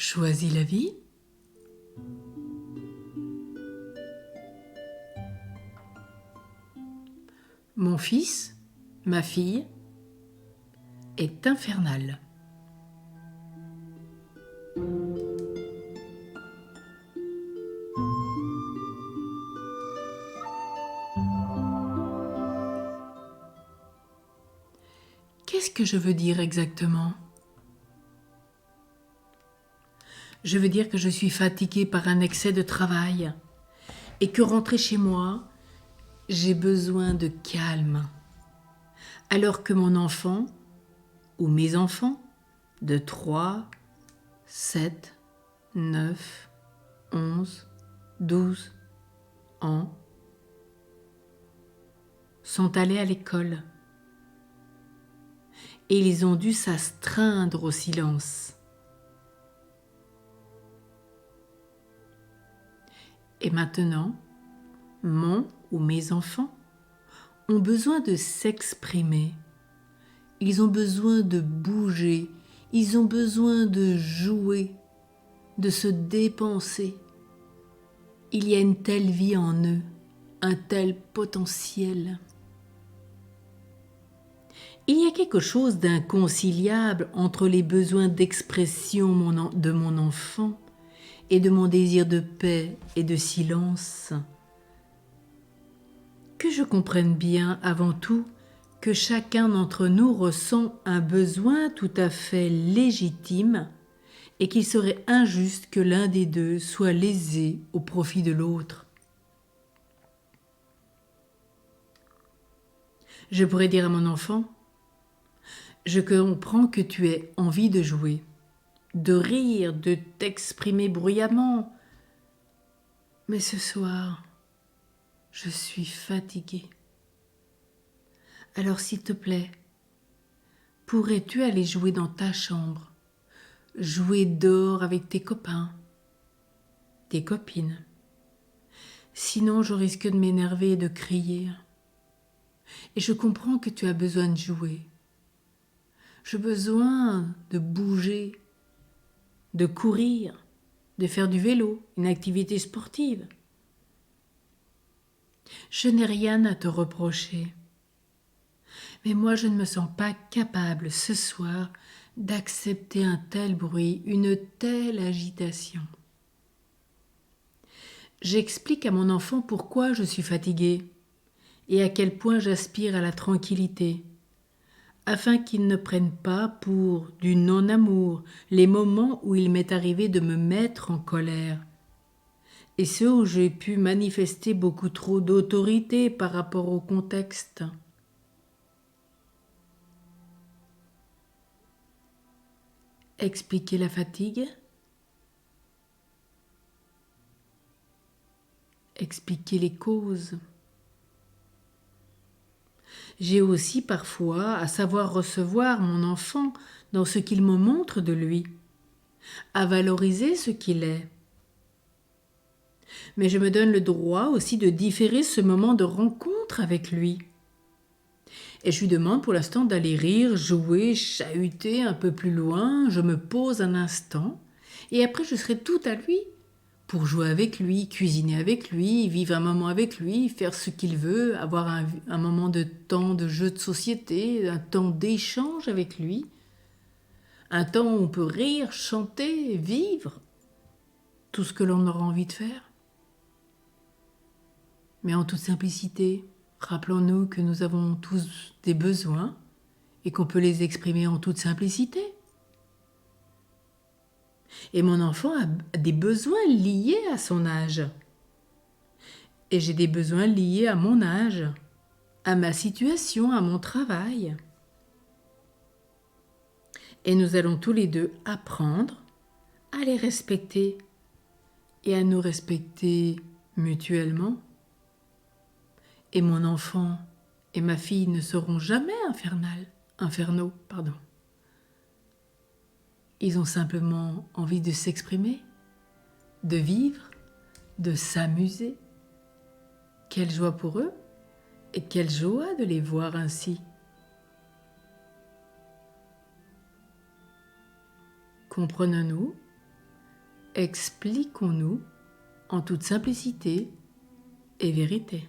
Choisis la vie. Mon fils, ma fille, est infernal. Qu'est-ce que je veux dire exactement ? Je veux dire que je suis fatiguée par un excès de travail et que rentrer chez moi, j'ai besoin de calme. Alors que mon enfant, ou mes enfants, de 3, 7, 9, 11, 12 ans, sont allés à l'école. Et ils ont dû s'astreindre au silence. Et maintenant, mon ou mes enfants ont besoin de s'exprimer. Ils ont besoin de bouger. Ils ont besoin de jouer, de se dépenser. Il y a une telle vie en eux, un tel potentiel. Il y a quelque chose d'inconciliable entre les besoins d'expression de mon enfant et de mon désir de paix et de silence. Que je comprenne bien avant tout que chacun d'entre nous ressent un besoin tout à fait légitime et qu'il serait injuste que l'un des deux soit lésé au profit de l'autre. Je pourrais dire à mon enfant: je comprends que tu aies envie de jouer, de rire, de t'exprimer bruyamment. Mais ce soir, je suis fatiguée. Alors s'il te plaît, pourrais-tu aller jouer dans ta chambre, jouer dehors avec tes copains, tes copines? Sinon, je risque de m'énerver et de crier. Et je comprends que tu as besoin de jouer. J'ai besoin de bouger, de courir, de faire du vélo, une activité sportive. Je n'ai rien à te reprocher. Mais moi, je ne me sens pas capable ce soir d'accepter un tel bruit, une telle agitation. J'explique à mon enfant pourquoi je suis fatiguée et à quel point j'aspire à la tranquillité, afin qu'il ne prenne pas pour du non-amour les moments où il m'est arrivé de me mettre en colère, et ceux où j'ai pu manifester beaucoup trop d'autorité par rapport au contexte. Expliquer la fatigue, expliquer les causes. J'ai aussi parfois à savoir recevoir mon enfant dans ce qu'il me montre de lui, à valoriser ce qu'il est. Mais je me donne le droit aussi de différer ce moment de rencontre avec lui. Et je lui demande pour l'instant d'aller rire, jouer, chahuter un peu plus loin. Je me pose un instant et après je serai tout à lui pour jouer avec lui, cuisiner avec lui, vivre un moment avec lui, faire ce qu'il veut, avoir un moment de temps de jeu de société, un temps d'échange avec lui, un temps où on peut rire, chanter, vivre, tout ce que l'on aura envie de faire. Mais en toute simplicité, rappelons-nous que nous avons tous des besoins et qu'on peut les exprimer en toute simplicité. Et mon enfant a des besoins liés à son âge. Et j'ai des besoins liés à mon âge, à ma situation, à mon travail. Et nous allons tous les deux apprendre à les respecter et à nous respecter mutuellement. Et mon enfant et ma fille ne seront jamais infernaux. Ils ont simplement envie de s'exprimer, de vivre, de s'amuser. Quelle joie pour eux et quelle joie de les voir ainsi. Comprenons-nous expliquons-nous en toute simplicité et vérité.